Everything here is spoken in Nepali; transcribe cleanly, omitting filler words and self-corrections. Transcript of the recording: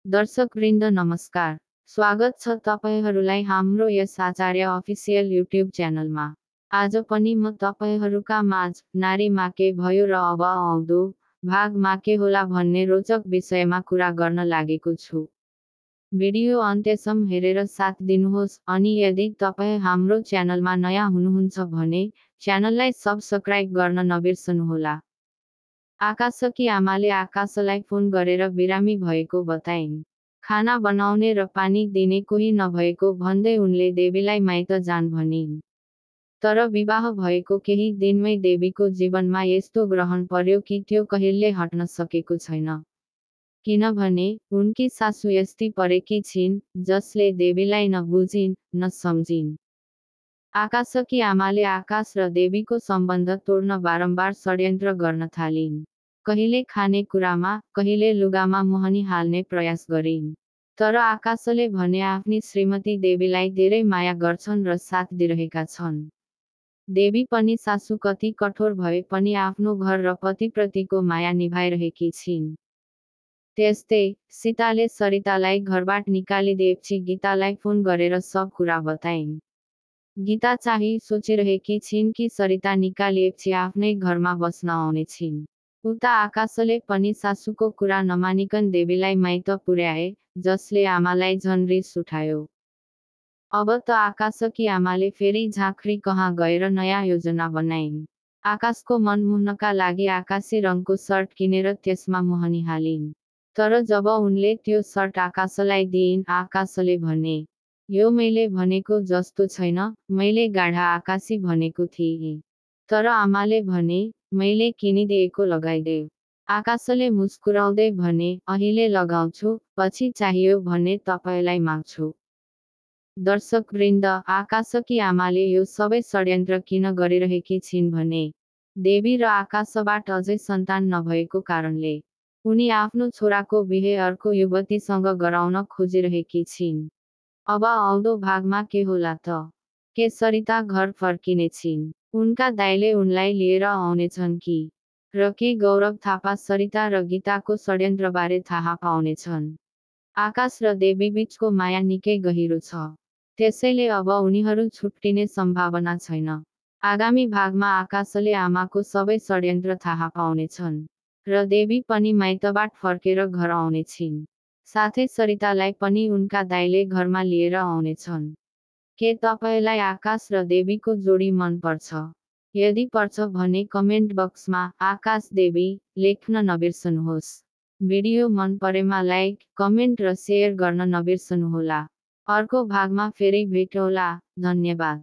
दर्शकवृन्द नमस्कार। स्वागत छ तपाईहरुलाई हाम्रो यस आचार्य अफिसियल युट्युब च्यानलमा। आज पनि म तपाईहरुका माझ नारी माके भयो र अब आउँदो भागमा के होला भन्ने रोचक विषयमा कुरा गर्न लागेको छु। भिडियो अन्त्यसम्म हेरेर साथ दिनुहोस् अनि यदि तपाई हाम्रो च्यानलमा नयाँ हुनुहुन्छ भने च्यानललाई सब्स्क्राइब गर्न नबिर्सनुहोला। आकाशकी आमाले आकाशलाई फोन गरेर बिरामी भएको बताइन्। खाना बनाउने र पानी दिने कोही नभएको भन्दै उनले देवीलाई माइत जान भनिन्। तर विवाह भएको केही दिनमै देवीको जीवनमा यस्तो ग्रहण पर्यो कि त्यो कहिल्यै हट्न सकेको छैन। किनभने उनकी सासू यस्ती परेकी छिन् जसले देवीलाई न बुझिन् न सम्झिन्। आकाशकी आमाले आकाश र देवीको सम्बन्ध तोड्न बारम्बार षड्यन्त्र गर्न थालिन्। कहिले खाने कुरामा, कहिले लुगामा मोहनी हाल्ने प्रयास गरिन्। तर आकाशले भने आफ्नी श्रीमती देवीलाई धेरै माया गर्छन् र साथ दिइरहेका छन्। देवी पनि सासू कति कठोर भए पनि आफ्नो घर र पतिप्रतिको माया निभाइरहेकी छिन्। त्यस्तै सीताले सरितालाई घरबाट निकालिदिएपछि गीतालाई फोन गरेर सब कुरा बताइन्। गीता चाहिँ सोचिरहेकी छिन् कि सरिता निकालिएपछि आफ्नै घरमा बस्न आउने छिन्। उता आकाशले पनि सासूको कुरा नमानिकन देवीलाई माइत पुर्याए, जसले आमालाई झन रिस उठायो। अब त आकाशकी आमाले फेरि झाँक्री कहाँ गएर नयाँ योजना बनाइन्। आकाशको मन मोहनका लागि आकाशी रङको सर्ट किनेर त्यसमा मोहनी हालिन्। तर जब उनले त्यो सर्ट आकाशलाई दिइन्, आकाशले भने, यो मैले भनेको जस्तो छैन, मैले गाढा आकाशी भनेको थिएँ। तर आमाले भने, मैले किनिदिएको लगाइदेऊ। आकाशले मुस्कुराउँदै भने, अहिले लगाउँछु, पछि चाहियो भने तपाईलाई माग्छु। दर्शकवृन्द, आकाशकी आमाले यो सबै षड्यन्त्र किन गरिरहेकी छिन् भने देवी र आकाशबाट अझै सन्तान नभएको कारणले उनी आफ्नो छोराको बिहे अर्को युवतीसँग गराउन खोजिरहेकी छिन्। अब आउँदो भागमा के होला त? के सरिता घर फर्किने छिन्? उनका दाइले उनलाई लिएर आउनेछन् कि? र के गौरव थापा सरिता र गीताको षड्यन्त्रबारे थाहा पाउनेछन्? आकाश र देवी बीचको माया निकै गहिरो छ। त्यसैले अब उनीहरू छुट्टिने सम्भावना छैन। आगामी भागमा आकाशले आमाको सबै षड्यन्त्र थाहा पाउनेछन् र देवी पनि माइतबाट फर्केर घर आउने छिन्। साथै सरितालाई पनि उनका दाइले घरमा लिएर आउनेछन्। के तपाईलाई आकाश र देवीको जोडी मन पर्छ? यदि पर्छ भने कमेन्ट बक्समा आकाश देवी लेख्न नबिर्सनुहोस्। भिडियो मन परेमा लाइक, कमेन्ट र शेयर गर्न नबिर्सनुहोला। अर्को भागमा फेरि भेटौँला। धन्यवाद।